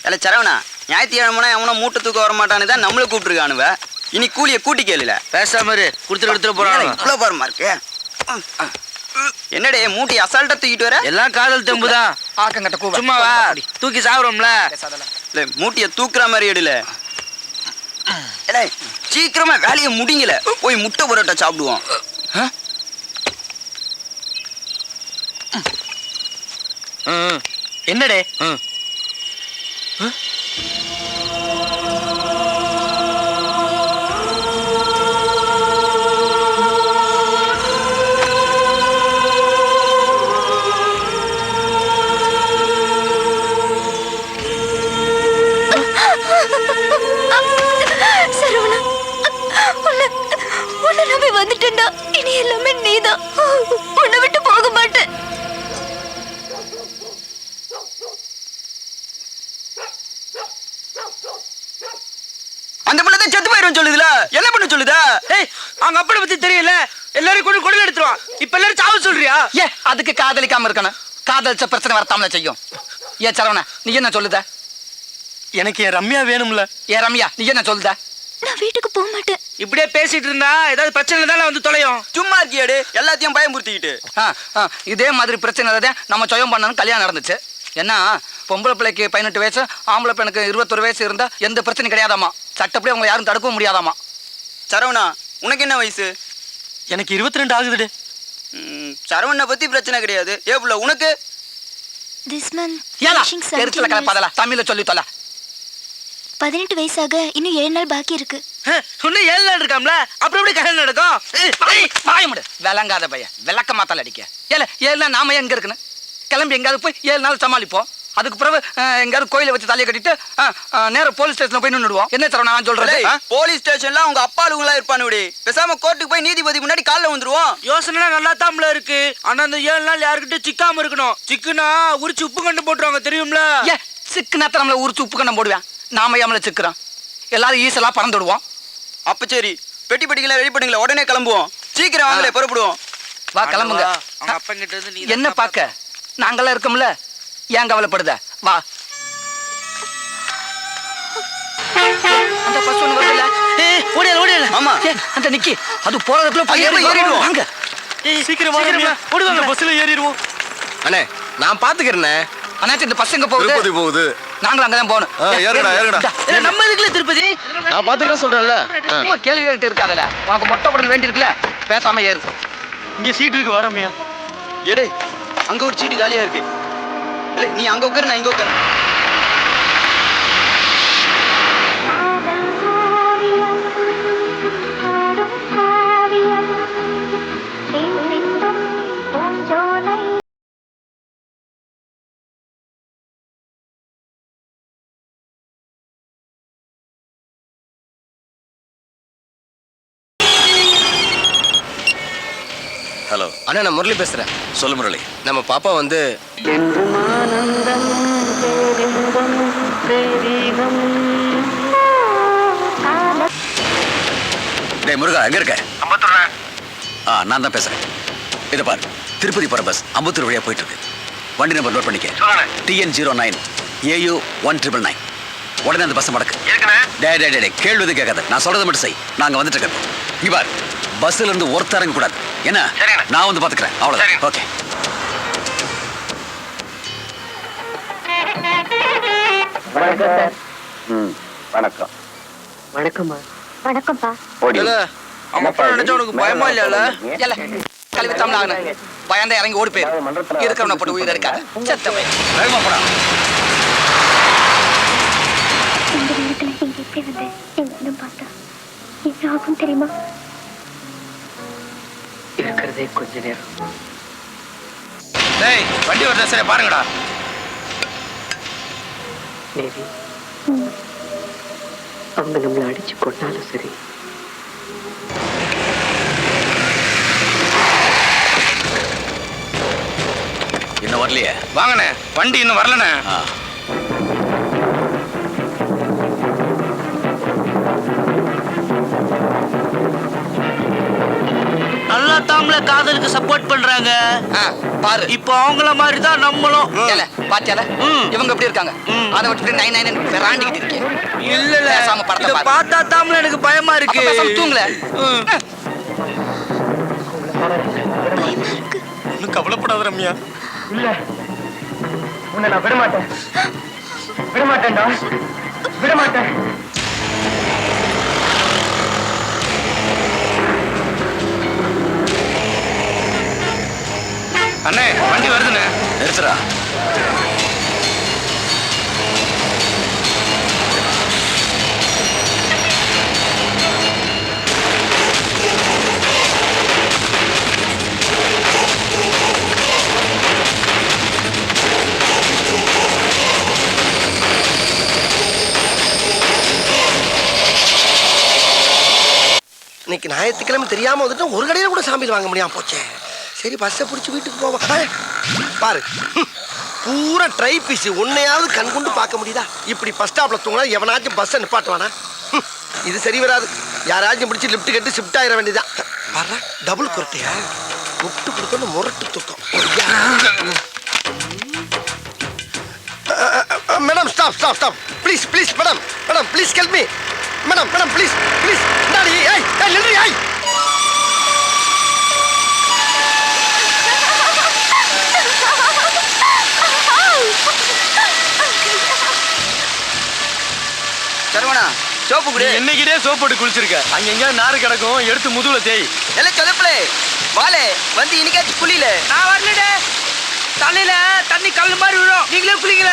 இல்ல சரவணா, ஞாயிற்றுக்கிழமை அவனா மூட்டை தூக்க வர மாட்டானு தான் நம்மள கூப்பிட்டுருக்கானுவ. இனி கூலிய கூட்டி கேளுல. பேசாம இரு, கொடுத்துட்டு எடுத்துட்டு போறாங்க. இவ்வளவு பாருமா இருக்கு. என்னடே மூட்டை அசால்ட்டா தூக்கிட்டு வர? எல்லாம் காதல் தெம்புதான். ஆக்கங்கட்ட கூவ. சும்மா வா, தூக்கி சாப்பிடுறோம்ல. இல்ல மூட்டைய தூக்குற மாதிரி எடுல. ஏடே சீக்கிரமா வேலையை முடிங்கல. போய் முட்டை பரோட்டா சாப்பிடுவோம். என்னடே? சரவணா, உன்னை நம்பி வந்துட்டேன்டா. இனி எல்லாமே நீதான். உன்னை விட்டு போக மாட்டேன். அந்த பிள்ளை தான் செத்து போயிரும் சொல்லுதுல, என்ன பண்ண சொல்லுதா? ஏய், அவங்க அப்பனை பத்தி தெரியல. எல்லாரும் கொண்டு கொடல எடுத்துருவான். இப்ப எல்லாரும் சாவு சொல்றியா? ஏ, அதுக்கு காதலிக்காம இருக்கணும். காதலிச்ச பிரச்சனை வரத்தாமல செய்யும். ஏ சரவணா, நீ என்ன சொல்லுத? எனக்கு என் ரம்யா வேணும்ல. ஏ ரம்யா, நீ என்ன சொல்லுத? நான் வீட்டுக்கு போக மாட்டேன். இப்படியே பேசிட்டு இருந்தா ஏதாவது பிரச்சனை தானே வந்து தொலையும். சும்மா இருக்கியாடு, எல்லாத்தையும் பயமுறுத்திக்கிட்டு. இதே மாதிரி பிரச்சனை தான் நம்ம சொயம் பண்ணணும். கல்யாணம் நடந்துச்சு. என்ன பொம்பளை பிள்ளைக்கு 18 வயசு, ஆம்பளை பெண்ணுக்கு 21 வயசு இருந்தா எந்த பிரச்சனையும் கிடையாதாமா. சட்டப்படி அவங்க யாரும் தடுக்கவும் முடியாதாமா. சரவணா, உனக்கு என்ன வயசு? எனக்கு 22 ஆகுதுடே. சரவணனை பத்தி பிரச்சனை கிடையாது. ஏ புள்ள உனக்கு? This month ஏலா finishing கருத்துல 17 கலப்பாதல, தமிழ்ல சொல்லி தொலை. 18 வயசாக இன்னும் 7 நாள் பாக்கி இருக்கு. இன்னும் 7 நாள் இருக்காம்ல, அப்புறம் எப்படி கல்யாணம் நடக்கும்? வாயமுடு, விளங்காத பையன், விளக்க மாத்தால அடிக்க. ஏல 7 நாள் நாம எங்க இருக்குன்னு கிளம்பி எங்காவது போய் 7 நாள் சமாளிப்போம். அதுக்கு பிறகு எங்காவது கோயிலை வச்சு தலையை கட்டிட்டு நேரம் போலீஸ் ஸ்டேஷன்ல போய் நின்றுடுவோம். என்ன சரவணா நான் சொல்றேன்? போலீஸ் ஸ்டேஷன்ல அவங்க அப்பாளுங்களா இருப்பானுடி. பேசாம கோர்ட்டுக்கு போய் நீதிபதி முன்னாடி காலைல வந்துருவோம். யோசனை நல்லா தாம்ல இருக்கு. ஆனா அந்த 7 நாள் யாருக்கிட்ட சிக்காம இருக்கணும். சிக்குனா உரிச்சு உப்பு கண்டு போட்டுருவாங்க, தெரியும்ல? ஏ சிக்கு நேரத்தை நம்மள உரிச்சு உப்பு கண்ணம் போடுவேன். நாம ஏமல சிக்கிறோம். எல்லாரும் ஈஸலா பறந்துடுவோம். அப்ப சரி, பெட்டி பெட்டிகளை ரெடி பண்ணுங்களா, உடனே கிளம்புவோம். சீக்கிரம் வாங்களே, புறப்படுவோம். வா கிளம்புங்க. அவங்க அப்பா கிட்ட இருந்து நீ என்ன பாக்க நாங்கெல்லாம் இருக்கோம்ல, ஏன் கவலைப்படுத? வா. அந்த பஸ் ஒண்ணு வருதுல, ஓடியல ஓடியல. ஆமா, அந்த நிக்கி அது போறதுக்குள்ள போய் ஏறிடுவோம். வாங்க சீக்கிரம் வாங்க, ஓடுவாங்க. பஸ்ல ஏறிடுவோம். அண்ணே நான் பாத்துக்கிறேனே. அண்ணாச்சி இந்த பஸ் எங்க போகுது? திருப்பதி போகுது. நாங்களும் அங்கதான் போகணும். ஏறுடா ஏறுடா. நம்ம இதுக்குள்ள திருப்பதி. நான் பாத்துக்கிறேன் சொல்றேன்ல. சும்மா கேள்வி கேட்டு இருக்காதல. உனக்கு மொட்டை படம் வேண்டி இருக்குல்ல, பேசாம ஏறு. இங்க சீட் இருக்கு, வா ரம்யா. ஏடே அங்க ஒரு சீட்டு காலியா இருக்கு. இல்ல நீ அங்க உட்காரு, நான் இங்க உட்காரு. ஹலோ அண்ணா, நான் முரளி பேசுறேன். சொல்லு முரளி. நம்ம பாப்பா வந்து டேய் முருகா, எங்க இருக்க? நான் தான் பேசுறேன். இதை பாரு, திருப்பதி போற பஸ் அம்பத்தூர் வழியா போயிட்டு இருக்கு. வண்டி நம்பர் நோட் பண்ணிக்க. TN09 AU 1999. உடனே அந்த பஸ் மடக்கு. டே கேள்வி கேட்காத, நான் சொல்றதை மட்டும் செய். நாங்க வந்துட்டு இருக்கோம். இங்க பாரு, பஸ்ல இருந்து ஒருத்தர் இறங்க கூடாது. என்ன, நான் வந்து பாத்துக்கிறேன். அவ்வளவுதான். ஓகே. வணக்கம். வணக்கம்மா. வணக்கம்ப்பா. அவங்க அப்பா நினைச்சா உனக்கு பயமா இல்லையால? ஏல கல்வி தமிழ் பயந்த இறங்கி ஓடி போயிரு. இருக்கிறவனை போட்டு உயிர் எடுக்காத. செத்தவை வேகமா போடா. இந்த நேரத்துல நீங்க எப்படி வந்து எங்க பார்த்தா என்ன ஆகும் தெரியுமா? இருக்கிறதே கொஞ்ச நேரம். டேய் வண்டி வரத சரி பாருங்கடா. தேவி, அவங்க நம்மளை அடிச்சு கொண்டாலும் சரி, இன்னும் வரலையே. வாங்கண்ணே, வண்டி இன்னும் வரலண்ணே. நல்லா தான் அவங்கள காதலுக்கு சப்போர்ட் பண்றாங்க. பாரு இப்போ அவங்கள மாதிரி தான் நம்மளும். ஏல பாத்தியால இவங்க எப்படி இருக்காங்க? அதை விட்டு 99 பெராண்டிக்கிட்டு இருக்கேன். இல்ல இல்ல பேசாம படத்தை இத பாரு. பார்த்தா தாமல எனக்கு பயமா இருக்கு. அப்ப பேசாம தூங்கல. ஒன்றும் கவலைப்படாத ரம்யா. இல்ல உன்னை நான் விட மாட்டேன், விட மாட்டேன்டா, விட மாட்டேன். அண்ணே வண்டி வருதுண்ணே. நிறுத்துறா. இன்னைக்கு ஞாயிற்றுக்கிழமை தெரியாம வந்துட்டு ஒரு கடையில கூட சாமியில் வாங்க முடியாம போச்சே. சரி பஸ்ஸை பிடிச்சி வீட்டுக்கு போவோம். பாரு பூரா ட்ரை பீஸ் உன்னையாவது கண் கொண்டு பார்க்க முடியுதா? இப்படி பஸ் ஸ்டாப்ல தூங்கினா எவனாச்சும் பஸ்ஸை நிப்பாட்டுவானா? இது சரி வராது. யாராச்சும் பிடிச்சி லிஃப்ட் கட்டி ஷிஃப்ட் ஆயிட வேண்டியதான். பாரு டபுள் குரட்டையா முட்டு கொடுத்தோன்னு முரட்டு தூக்கம். Madam stop stop stop please please madam madam please help me madam madam please please. Daddy ஏய் ஏய் நில்றி ஏய். சரவணா சோப்பு குடு. என்னைக்கிட்டே சோப் போட்டு குளிச்சிருக்க. அங்க எங்கேயாவது நாறு கிடக்கும், எடுத்து முதுகுல தேய். எல்லாம் சொதப்பலே வாலே வந்து இன்னைக்காச்சும் குளியில. நான் வரலடே. தலையில தண்ணி கல்லு மாதிரி விழும். நீங்களே குளிக்கல.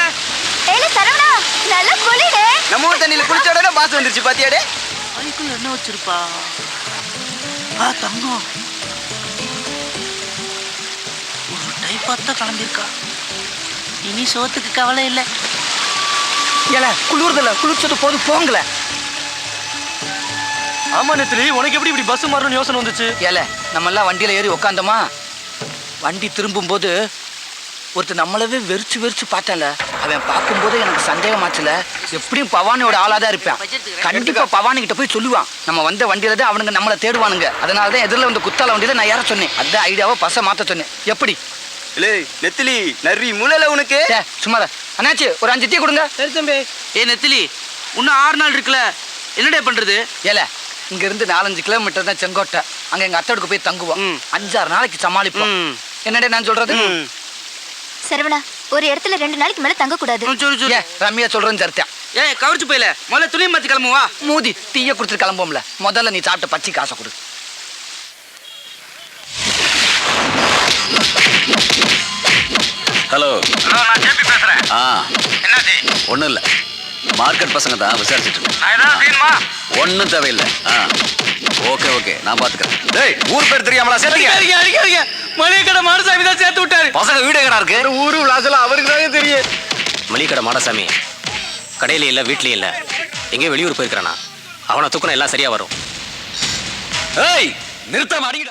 ஏல சரவணா நல்லா குளிடே. நம்ம ஊர் தண்ணியில குளிச்ச உடனே பாஸ் வந்துருச்சு பாத்தியாடே. அதுக்குள்ள என்ன வச்சிருப்பா? தங்கம் ஒரு டைப்பாத்தான் கிளம்பியிருக்கா. இனி சோத்துக்கு கவலை இல்லை. ஏல குளிர்தல குளிச்சது போது போங்கல. ஆமா நெத்திலி, உனக்கு எப்படி இப்படி பஸ் மாறணும்னு யோசனை வந்துச்சு? ஏல நம்ம எல்லாம் வண்டியில ஏறி உக்காந்தோமா, வண்டி திரும்பும் போது ஒருத்தர் நம்மளவே வெறிச்சு வெறிச்சு பார்த்தால. அவன் பார்க்கும்போது எனக்கு சந்தேகமாச்சுல. எப்படியும் பவானியோட ஆளாதான் இருப்பான். கண்டிப்பா பவானி கிட்ட போய் சொல்லுவான். நம்ம வந்த வண்டியில தான் அவனுங்க நம்மளை தேடுவானுங்க. அதனாலதான் எதிரில் வந்து குத்தால வண்டியில நான் ஏற சொன்னேன். அந்த ஐடியாவை பஸ்ஸை மாத்த சொன்னேன். எப்படி இல்லை நெத்திலி நரி முள்ளல உனக்கு. சும்மா அண்ணாச்சி ஒரு 5 டீ கொடுங்க. சரி தம்பி. ஏ நெத்திலி இன்னும் 6 நாள் இருக்குல்ல, என்னடே பண்றது? ஏல இங்க இருந்து 4-5 கிலோமீட்டர் தான் செங்கோட்டை. அங்க எங்க அத்தோடுக்கு போய் தங்குவோம். 5-6 நாளைக்கு சமாளிப்போம். என்னடே நான் சொல்றது? சரவணா ஒரு இடத்துல 2 நாளைக்கு மேல தங்க கூடாது. ஏ ரம்யா சொல்றேன்னு சரித்தான். ஏய் கவர்ச்சி போயில முதல்ல துணியை மாத்தி கிளம்புவா. மூதி டீயை கொடுத்துட்டு கிளம்புவோம்ல. முதல்ல நீ சாப்பிட்ட பச்சை காசை கொடு. ஹலோ நான் ஜேபி பேசுறேன். என்னாச்சு? ஒன்றும் இல்லை, மார்க்கெட் பசங்க தான் விசாரிச்சுட்டு இருக்கேன். நான் ஏதாவது செய்யணுமா? ஒன்றும் தேவையில்லை. ஓகே ஓகே நான் பார்த்துக்கிறேன். டேய் ஊர் பேர் தெரியாமலா சேர்த்தீங்க? அடிக்காதீங்க. மளிகை கடை மாடசாமி தான் சேர்த்து விட்டாரு. பசங்க வீடு எங்கடா இருக்கு? ஊரு விளாசல அவருக்கு தான் தெரியும். மளிகை கடை மாடசாமி கடையில இல்ல, வீட்லயும் இல்ல, எங்கேயோ வெளியூர் போயிருக்கிறானா. அவனை தூக்கினா எல்லாம் சரியா வரும். ஏய் நிறுத்தாம அடிங்கடா.